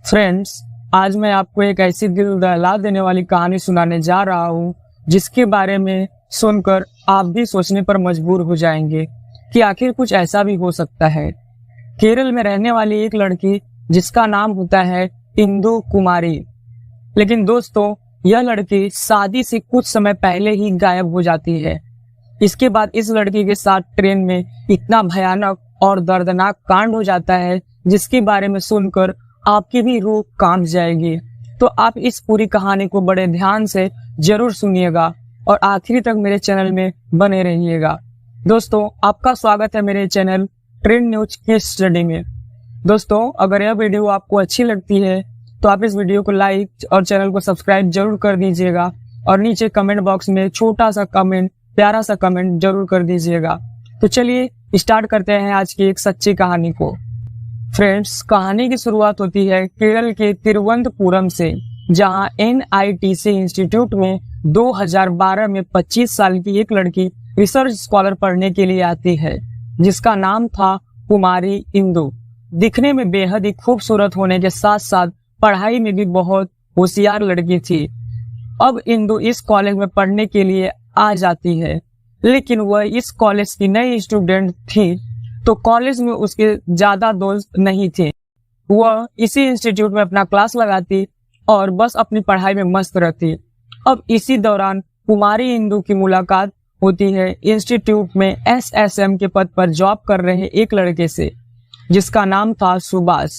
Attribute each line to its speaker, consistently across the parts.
Speaker 1: Friends, आज मैं आपको एक ऐसी दिल दहला देने वाली कहानी सुनाने जा रहा हूँ जिसके बारे में सुनकर आप भी सोचने पर मजबूर हो जाएंगे कि आखिर कुछ ऐसा भी हो सकता है। केरल में रहने वाली एक लड़की जिसका नाम होता है इंदु कुमारी। लेकिन दोस्तों, यह लड़की शादी से कुछ समय पहले ही गायब हो जाती है। इसके बाद इस लड़की के साथ ट्रेन में इतना भयानक और दर्दनाक कांड हो जाता है जिसके बारे में सुनकर आपकी भी रूह कांप जाएगी। तो आप इस पूरी कहानी को बड़े ध्यान से जरूर सुनिएगा और आखिरी तक मेरे चैनल में बने रहिएगा। दोस्तों, आपका स्वागत है मेरे चैनल ट्रेंड न्यूज की स्टडी में। दोस्तों, अगर यह वीडियो आपको अच्छी लगती है तो आप इस वीडियो को लाइक और चैनल को सब्सक्राइब जरूर कर दीजिएगा और नीचे कमेंट बॉक्स में छोटा सा कमेंट, प्यारा सा कमेंट जरूर कर दीजिएगा। तो चलिए स्टार्ट करते हैं आज की एक सच्ची कहानी को। फ्रेंड्स, कहानी की शुरुआत होती है केरल के तिरुवनंतपुरम से, जहां NITC इंस्टीट्यूट में 2012 में 25 साल की एक लड़की रिसर्च स्कॉलर पढ़ने के लिए आती है जिसका नाम था कुमारी इंदु। दिखने में बेहद ही खूबसूरत होने के साथ साथ पढ़ाई में भी बहुत होशियार लड़की थी। अब इंदु इस कॉलेज में पढ़ने के लिए आ जाती है, लेकिन वह इस कॉलेज की नई स्टूडेंट थी तो कॉलेज में उसके ज्यादा दोस्त नहीं थे। वह इसी इंस्टीट्यूट में अपना क्लास लगाती और बस अपनी पढ़ाई में मस्त रहती। अब इसी दौरान कुमारी इंदु की मुलाकात होती है इंस्टीट्यूट में SSM के पद पर जॉब कर रहे एक लड़के से जिसका नाम था सुभाष,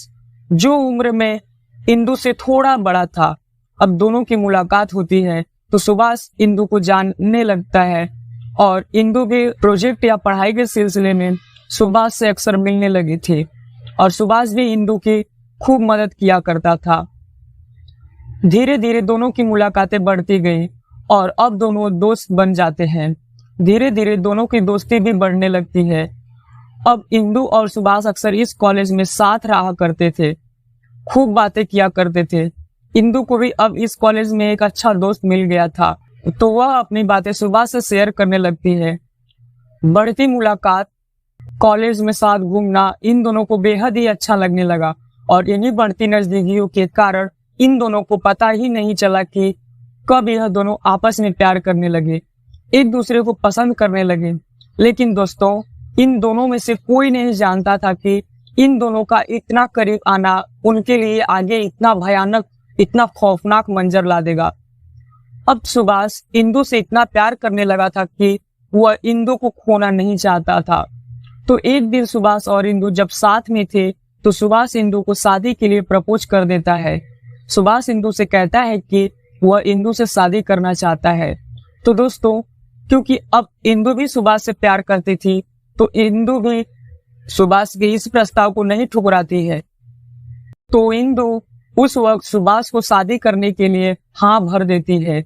Speaker 1: जो उम्र में इंदु से थोड़ा बड़ा था। अब दोनों की मुलाकात होती है तो सुभाष इंदु को जानने लगता है और इंदु भी प्रोजेक्ट या पढ़ाई के सिलसिले में सुभाष से अक्सर मिलने लगी थी और सुभाष भी इंदु की खूब मदद किया करता था। धीरे धीरे दोनों की मुलाकातें बढ़ती गई और अब दोनों दोस्त बन जाते हैं। धीरे धीरे दोनों की दोस्ती भी बढ़ने लगती है। अब इंदु और सुभाष अक्सर इस कॉलेज में साथ रहा करते थे, खूब बातें किया करते थे। इंदु को भी अब इस कॉलेज में एक अच्छा दोस्त मिल गया था तो वह अपनी बातें सुभाष से शेयर करने लगती है। बढ़ती मुलाकात, कॉलेज में साथ घूमना इन दोनों को बेहद ही अच्छा लगने लगा और इन्हीं बढ़ती नजदीकियों के कारण इन दोनों को पता ही नहीं चला कि कब यह दोनों आपस में प्यार करने लगे, एक दूसरे को पसंद करने लगे। लेकिन दोस्तों, इन दोनों में से कोई नहीं जानता था कि इन दोनों का इतना करीब आना उनके लिए आगे इतना भयानक, इतना खौफनाक मंजर ला देगा। अब सुभाष इंदु से इतना प्यार करने लगा था कि वह इंदु को खोना नहीं चाहता था। तो एक दिन सुभाष और इंदु जब साथ में थे तो सुभाष इंदु को शादी के लिए प्रपोज कर देता है। सुभाष इंदु से कहता है कि वह इंदु से शादी करना चाहता है। तो दोस्तों, क्योंकि अब इंदु भी सुभाष से प्यार करती थी तो इंदु भी सुभाष के इस प्रस्ताव को नहीं ठुकराती है। तो इंदु उस वक्त सुभाष को शादी करने के लिए हाँ भर देती है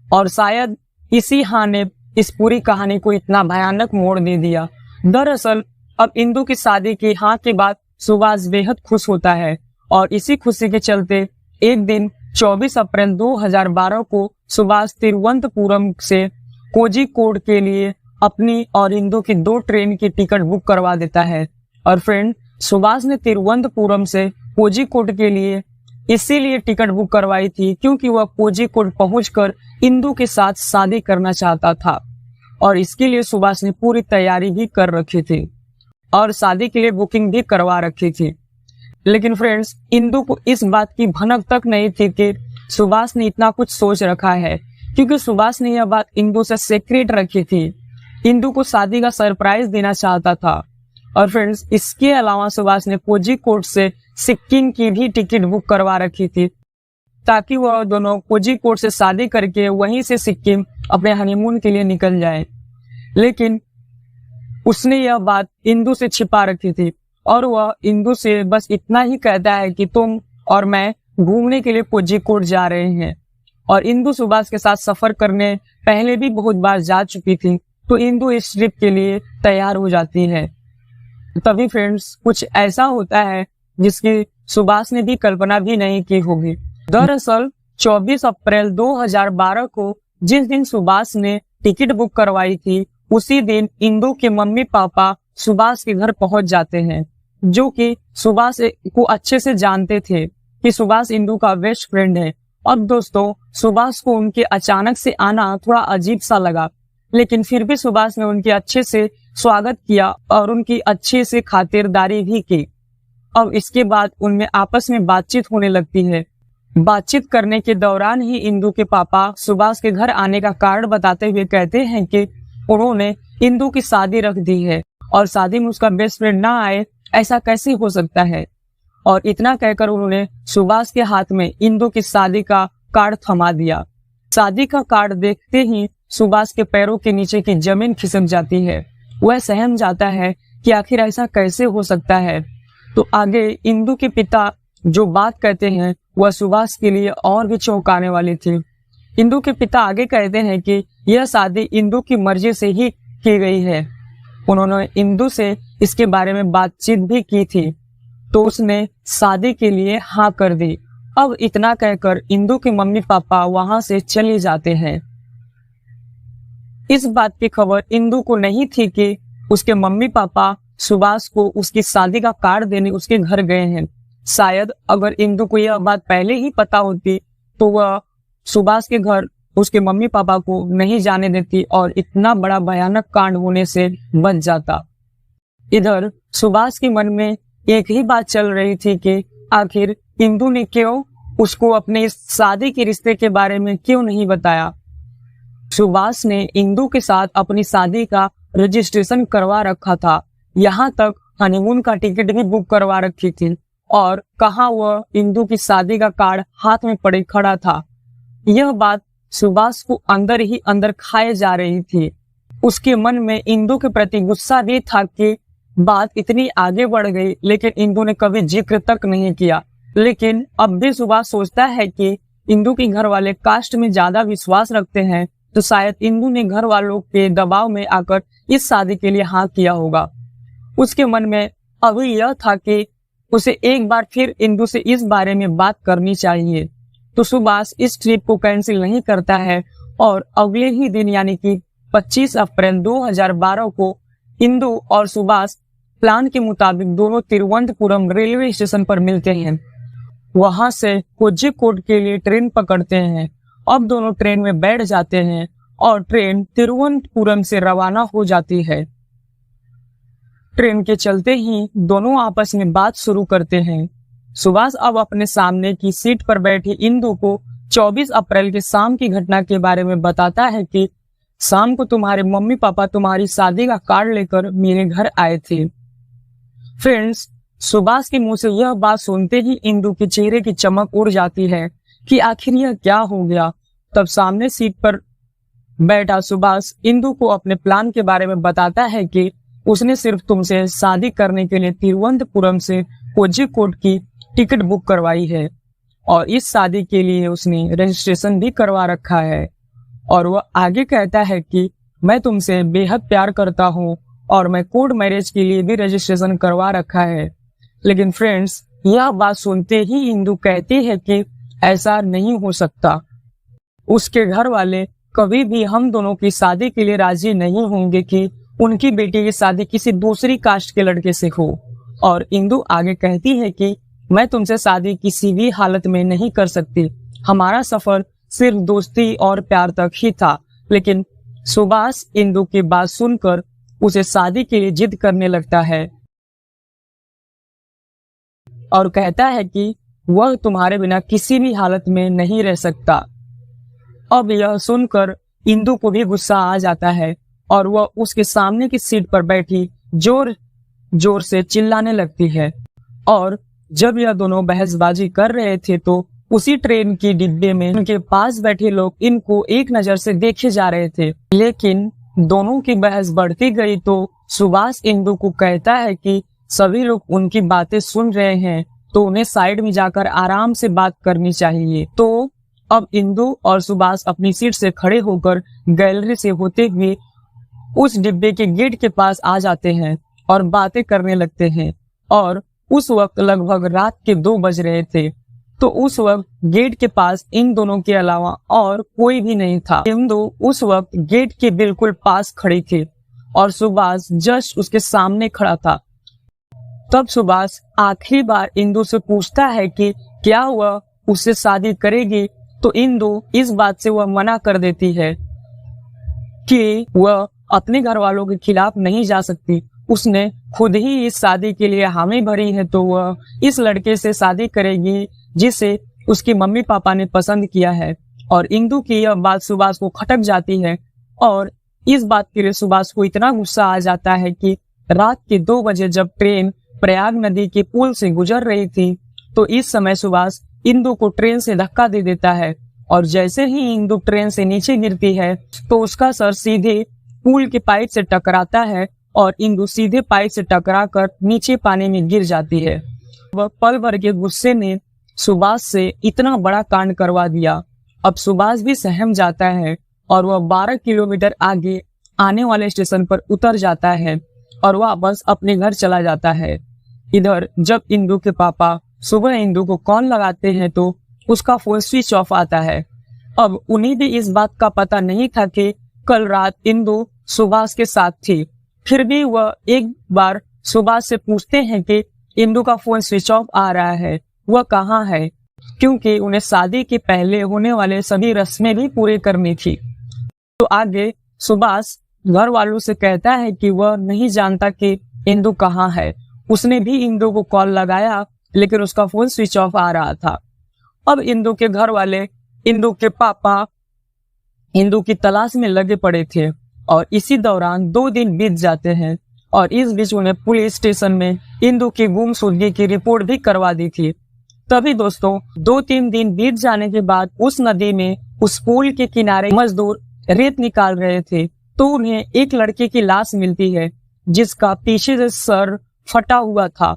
Speaker 1: और शायद इसी हाँ ने इस पूरी कहानी को इतना भयानक मोड़ दे दिया। दरअसल अब इंदु की शादी की हाँ के बाद सुभाष बेहद खुश होता है और इसी खुशी के चलते एक दिन 24 अप्रैल 2012 को सुभाष तिरुवनंतपुरम से कोझिकोड के लिए अपनी और इंदु की 2 ट्रेन की टिकट बुक करवा देता है। और फ्रेंड, सुभाष ने तिरुवनंतपुरम से कोझिकोड के लिए इसीलिए टिकट बुक करवाई थी क्योंकि वह कोझिकोड पहुंचकर इंदु के साथ शादी करना चाहता था और इसके लिए सुभाष ने पूरी तैयारी भी कर रखी थी और शादी के लिए बुकिंग भी करवा रखी थी। लेकिन फ्रेंड्स, इंदु को इस बात की भनक तक नहीं थी कि सुभाष ने इतना कुछ सोच रखा है, क्योंकि सुभाष ने यह बात इंदु से सीक्रेट रखी थी। इंदु को शादी का सरप्राइज देना चाहता था। और फ्रेंड्स, इसके अलावा सुभाष ने कोझिकोड से सिक्किम की भी टिकट बुक करवा रखी थी ताकि वह दोनों कोझिकोड से शादी करके वहीं से सिक्किम अपने हनीमून के लिए निकल जाए। लेकिन उसने यह बात इंदु से छिपा रखी थी और वह इंदु से बस इतना ही कहता है कि तुम और मैं घूमने के लिए कोझिकोड जा रहे हैं। और इंदु सुभाष के साथ सफर करने पहले भी बहुत बार जा चुकी थी तो इंदु इस ट्रिप के लिए तैयार हो जाती है। तभी फ्रेंड्स, कुछ ऐसा होता है जिसकी सुभाष ने भी कल्पना भी नहीं की होगी। दरअसल 24 अप्रैल 2012 को जिस दिन सुभाष ने टिकट बुक करवाई थी उसी दिन इंदु के मम्मी पापा सुभाष के घर पहुंच जाते हैं, जो कि सुभाष को अच्छे से जानते थे कि सुभाष इंदु का बेस्ट फ्रेंड है। अब दोस्तों सुभाष को उनके अचानक से आना थोड़ा अजीब सा लगा, लेकिन फिर भी सुभाष ने उनके अच्छे से स्वागत किया और उनकी अच्छे से खातिरदारी भी की। अब इसके बाद उनमें आपस में बातचीत होने लगती है। बातचीत करने के दौरान ही इंदु के पापा सुभाष के घर आने का कारण बताते हुए कहते हैं कि उन्होंने इंदु की शादी रख दी है और शादी में उसका बेस्ट फ्रेंड ना आए, ऐसा कैसे हो सकता है। और इतना कहकर उन्होंने सुभाष के हाथ में इंदु की शादी का कार्ड थमा दिया। शादी का कार्ड देखते ही सुभाष के पैरों के नीचे की जमीन खिसक जाती है। वह सहम जाता है कि आखिर ऐसा कैसे हो सकता है। तो आगे इंदु के पिता जो बात कहते हैं वह सुभाष के लिए और भी चौंकाने वाली थी। इंदु के पिता आगे कहते हैं कि यह शादी इंदु की मर्जी से ही की गई है। उन्होंने इंदु से इसके बारे में बातचीत भी की थी, तो उसने शादी के लिए हाँ कर दी। अब इतना कहकर इंदु के मम्मी पापा वहां से चले जाते हैं। इस बात की खबर इंदु को नहीं थी कि उसके मम्मी पापा सुभाष को उसकी शादी का कार्ड देने उसके घर गए हैं। शायद अगर इंदु को यह बात पहले ही पता होती तो वह सुभाष के घर उसके मम्मी पापा को नहीं जाने देती और इतना बड़ा भयानक कांड होने से बच जाता। इधर सुभाष के मन में एक ही बात चल रही थी कि आखिर इंदु ने क्यों उसको अपने इस शादी के रिश्ते के बारे में क्यों नहीं बताया। सुभाष ने इंदु के साथ अपनी शादी का रजिस्ट्रेशन करवा रखा था, यहाँ तक हनीमून का टिकट भी बुक करवा रखी थी, और कहाँ वह इंदु की शादी का कार्ड हाथ में पड़े खड़ा था। यह बात सुभाष को अंदर ही अंदर खाए जा रही थी। उसके मन में इंदु के प्रति गुस्सा भी था कि बात इतनी आगे बढ़ गई, लेकिन इंदु ने कभी जिक्र तक नहीं किया। लेकिन अब भी सुभाष सोचता है कि इंदु के घर वाले कास्ट में ज्यादा विश्वास रखते हैं, तो शायद इंदु ने घर वालों के दबाव में आकर इस शादी के लिए हाँ किया होगा। उसके मन में अभी यह था कि उसे एक बार फिर इंदु से इस बारे में बात करनी चाहिए। तो सुभाष इस ट्रिप को कैंसिल नहीं करता है और अगले ही दिन यानी कि 25 अप्रैल 2012 को इंदु और सुभाष प्लान के मुताबिक दोनों तिरुवनंतपुरम रेलवे स्टेशन पर मिलते हैं। वहां से कोझिकोड के लिए ट्रेन पकड़ते हैं। अब दोनों ट्रेन में बैठ जाते हैं और ट्रेन तिरुवनंतपुरम से रवाना हो जाती है। ट्रेन के चलते ही दोनों आपस में बात शुरू करते हैं। सुभाष अब अपने सामने की सीट पर बैठी इंदु को 24 अप्रैल के शाम की घटना के बारे में बताता है कि शाम को तुम्हारे मम्मी पापा तुम्हारी शादी का कार्ड लेकर मेरे घर आए थे। फ्रेंड्स, सुभाष के मुंह से यह बात सुनते ही इंदु के चेहरे की चमक उड़ जाती है कि आखिर यह क्या हो गया। तब सामने सीट पर बैठा सुभाष इंदु को अपने प्लान के बारे में बताता है कि उसने सिर्फ तुमसे शादी करने के लिए तिरुवनंतपुरम से कोझिकोड की टिकट बुक करवाई है और इस शादी के लिए उसने रजिस्ट्रेशन भी करवा रखा है। और वह आगे कहता है कि मैं तुमसे बेहद प्यार करता हूँ और मैं कोर्ट मैरिज के लिए भी रजिस्ट्रेशन करवा रखा है। लेकिन फ्रेंड्स, यह बात सुनते ही इंदु कहती है कि ऐसा नहीं हो सकता। उसके घर वाले कभी भी हम दोनों की शादी के लिए राजी नहीं होंगे कि उनकी बेटी की शादी किसी दूसरी कास्ट के लड़के से हो। और इंदु आगे कहती है कि मैं तुमसे शादी किसी भी हालत में नहीं कर सकती। हमारा सफर सिर्फ दोस्ती और प्यार तक ही था। लेकिन सुभाष इंदु की बात सुनकर उसे शादी के लिए जिद करने लगता है और कहता है कि वह तुम्हारे बिना किसी भी हालत में नहीं रह सकता। अब यह सुनकर इंदु को भी गुस्सा आ जाता है और वह उसके सामने की सीट पर बैठी जोर जोर से चिल्लाने लगती है। और जब यह दोनों बहसबाजी कर रहे थे तो उसी ट्रेन की डिब्बे में उनके पास बैठे लोग इनको एक नजर से देखे जा रहे थे। लेकिन दोनों की बहस बढ़ती गई तो सुभाष इंदु को कहता है कि सभी लोग उनकी बातें सुन रहे हैं तो उन्हें साइड में जाकर आराम से बात करनी चाहिए। तो अब इंदु और सुभाष अपनी सीट से खड़े होकर गैलरी से होते हुए उस डिब्बे के गेट के पास आ जाते हैं और बातें करने लगते हैं। और उस वक्त लगभग रात के 2 बज रहे थे। तो उस वक्त गेट के पास इन दोनों के अलावा और कोई भी नहीं था। इंदु उस वक्त गेट के बिल्कुल पास खड़ी थी और सुभाष जस्ट उसके सामने खड़ा था। तब सुभाष आखिरी बार इंदु से पूछता है कि क्या वह उससे शादी करेगी, तो इंदु इस बात से वह मना कर देती है कि वह अपने घर वालों के खिलाफ नहीं जा सकती। उसने खुद ही इस शादी के लिए हामी भरी है, तो वह इस लड़के से शादी करेगी जिसे उसके मम्मी पापा ने पसंद किया है। और इंदु की यह बात सुभाष को खटक जाती है और इस बात के लिए सुभाष को इतना गुस्सा आ जाता है कि रात के 2 बजे जब ट्रेन प्रयाग नदी के पुल से गुजर रही थी, तो इस समय सुभाष इंदु को ट्रेन से धक्का दे देता है। और जैसे ही इंदु ट्रेन से नीचे गिरती है तो उसका सर सीधे पुल के पाइप से टकराता है और इंदु सीधे पाइप से टकराकर नीचे पानी में गिर जाती है। वह पल भर के गुस्से ने सुभाष से इतना बड़ा कांड करवा दिया। अब सुभाष भी सहम जाता है और वह 12 किलोमीटर आगे आने वाले स्टेशन पर उतर जाता है और वापस अपने घर चला जाता है। इधर जब इंदु के पापा सुबह इंदु को कॉल लगाते हैं तो उसका फोन स्विच ऑफ आता है। अब उन्हें भी इस बात का पता नहीं था कि कल रात इंदु सुभाष के साथ थी। फिर भी वह एक बार सुभाष से पूछते हैं कि इंदु का फोन स्विच ऑफ आ रहा है, वह कहाँ है, क्योंकि उन्हें शादी के पहले होने वाले सभी रस्में भी पूरी करनी थी। तो आगे सुभाष घर वालों से कहता है कि वह नहीं जानता कि इंदु कहाँ है। उसने भी इंदु को कॉल लगाया लेकिन उसका फोन स्विच ऑफ आ रहा था। अब इंदु के घर वाले इंदु के पापा इंदु की तलाश में लगे पड़े थे और इसी दौरान 2 दिन बीत जाते हैं और इस बीच उन्हें पुलिस स्टेशन में इंदु की गुमशुदगी की रिपोर्ट भी करवा दी थी। तभी दोस्तों 2-3 दिन बीत जाने के बाद उस नदी में उस पुल के किनारे मजदूर रेत निकाल रहे थे तो उन्हें एक लड़के की लाश मिलती है जिसका पीछे से सर फटा हुआ था।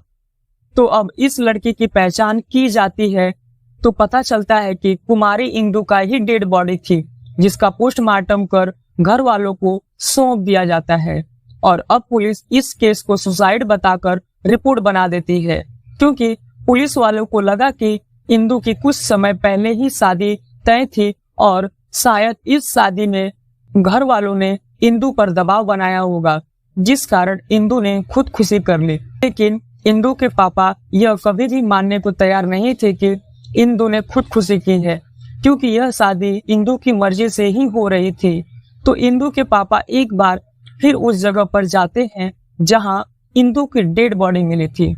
Speaker 1: तो अब इस लड़के की पहचान की जाती है तो पता चलता है कि कुमारी इंदु का ही डेड बॉडी थी जिसका पोस्टमार्टम कर घर वालों को सौंप दिया जाता है। और अब पुलिस इस केस को सुसाइड बताकर रिपोर्ट बना देती है, क्योंकि पुलिस वालों को लगा कि इंदु की कुछ समय पहले ही शादी तय थी और शायद इस शादी में घर वालों ने इंदु पर दबाव बनाया होगा, जिस कारण इंदु ने खुदकुशी कर ली। लेकिन इंदु के पापा यह कभी भी मानने को तैयार नहीं थे कि इंदु ने खुदकुशी की है, क्योंकि यह शादी इंदु की मर्जी से ही हो रही थी। तो इंदु के पापा एक बार फिर उस जगह पर जाते हैं जहां इंदु की डेड बॉडी मिली थी।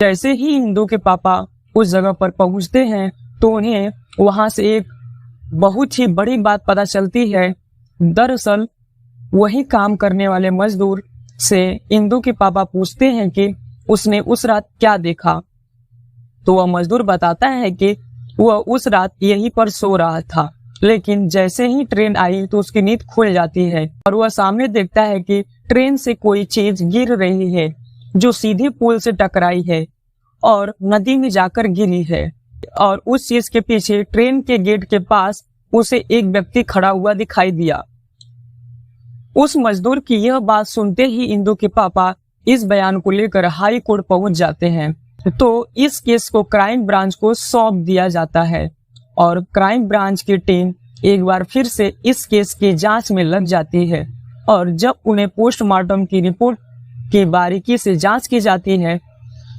Speaker 1: जैसे ही इंदु के पापा उस जगह पर पहुंचते हैं तो उन्हें वहां से एक बहुत ही बड़ी बात पता चलती है। दरअसल वही काम करने वाले मजदूर से इंदु के पापा पूछते हैं कि उसने उस रात क्या देखा, तो वह मजदूर बताता है कि वह उस रात यहीं पर सो रहा था, लेकिन जैसे ही ट्रेन आई तो उसकी नींद खुल जाती है और वह सामने देखता है कि ट्रेन से कोई चीज गिर रही है जो सीधे पुल से टकराई है और नदी में जाकर गिरी है। और उस चीज के पीछे ट्रेन के गेट के पास उसे एक व्यक्ति खड़ा हुआ दिखाई दिया। उस मजदूर की यह बात सुनते ही इंदु के पापा इस बयान को लेकर हाई कोर्ट पहुंच जाते हैं। तो इस केस को क्राइम ब्रांच को सौंप दिया जाता है और क्राइम ब्रांच की टीम एक बार फिर से इस केस की जांच में लग जाती है। और जब उन्हें पोस्टमार्टम की रिपोर्ट की बारीकी से जांच की जाती है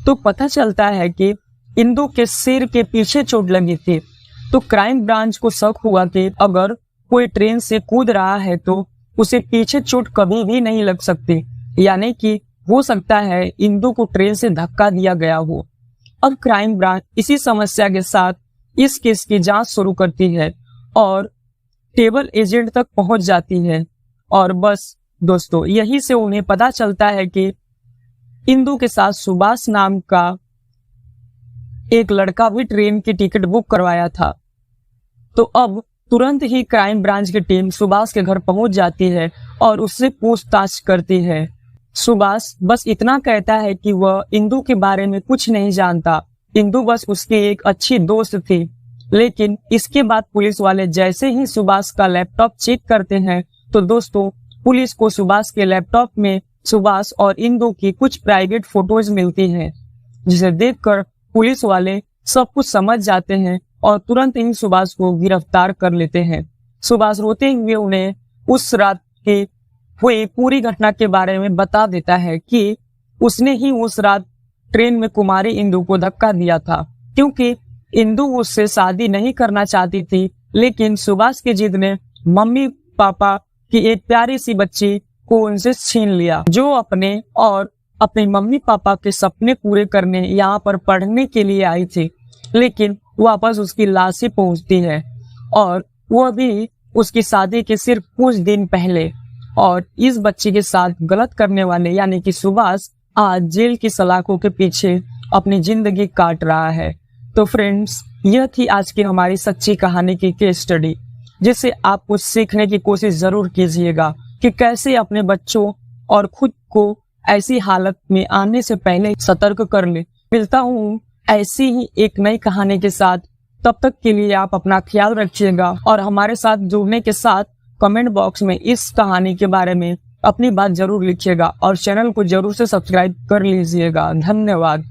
Speaker 1: तो पता चलता है कि इंदु के सिर के पीछे चोट लगी थी। तो क्राइम ब्रांच को शक हुआ कि अगर कोई ट्रेन से कूद रहा है तो उसे पीछे चोट कभी भी नहीं लग सकती, यानी कि हो सकता है इंदु को ट्रेन से धक्का दिया गया हो। अब क्राइम ब्रांच इसी समस्या के साथ इस केस की जांच शुरू करती है और टेबल एजेंट तक पहुंच जाती है। और बस दोस्तों यही से उन्हें पता चलता है कि इंदु के साथ सुभाष नाम का एक लड़का भी ट्रेन की टिकट बुक करवाया था। तो अब तुरंत ही क्राइम ब्रांच की टीम सुभाष के घर पहुंच जाती है और उससे पूछताछ करती है। सुभाष बस इतना कहता है कि वह इंदु के बारे में कुछ नहीं जानता, इंदु बस उसकी एक अच्छी दोस्त थी। लेकिन इसके बाद पुलिस वाले जैसे ही सुभाष का लैपटॉप चेक करते हैं तो दोस्तों पुलिस को सुभाष के लैपटॉप में सुभाष और इंदु की कुछ प्राइवेट फोटोज मिलती हैं, जिसे देखकर पुलिस वाले सब कुछ समझ जाते हैं और तुरंत ही सुभाष को गिरफ्तार कर लेते हैं। सुभाष रोते हुए उन्हें उस रात की हुई पूरी घटना के बारे में बता देता है कि उसने ही उस रात ट्रेन में कुमारी इंदु को धक्का दिया था, क्योंकि इंदु उससे शादी नहीं करना चाहती थी, लेकिन सुभाष की जिद ने मम्मी पापा की एक प्यारी सी बच्ची को उनसे छीन लिया, जो अपने मम्मी पापा के सपने पूरे करने यहाँ पर पढ़ने के लिए आई थी। लेकिन वापस उसकी लाश ही पहुंचती है, और वह भी उसकी शादी के सिर्फ कुछ दिन पहले। और इस बच्ची के साथ गलत करने वाले यानी कि सुभाष आज जेल की सलाखों के पीछे अपनी जिंदगी काट रहा है। तो फ्रेंड्स, यह थी आज की हमारी सच्ची कहानी की केस स्टडी, जिससे आप कुछ सीखने की कोशिश जरूर कीजिएगा कि कैसे अपने बच्चों और खुद को ऐसी हालत में आने से पहले सतर्क कर ले। मिलता हूँ ऐसी ही एक नई कहानी के साथ। तब तक के लिए आप अपना ख्याल रखिएगा, और हमारे साथ जुड़ने के साथ कमेंट बॉक्स में इस कहानी के बारे में अपनी बात जरूर लिखिएगा, और चैनल को जरूर से सब्सक्राइब कर लीजिएगा। धन्यवाद।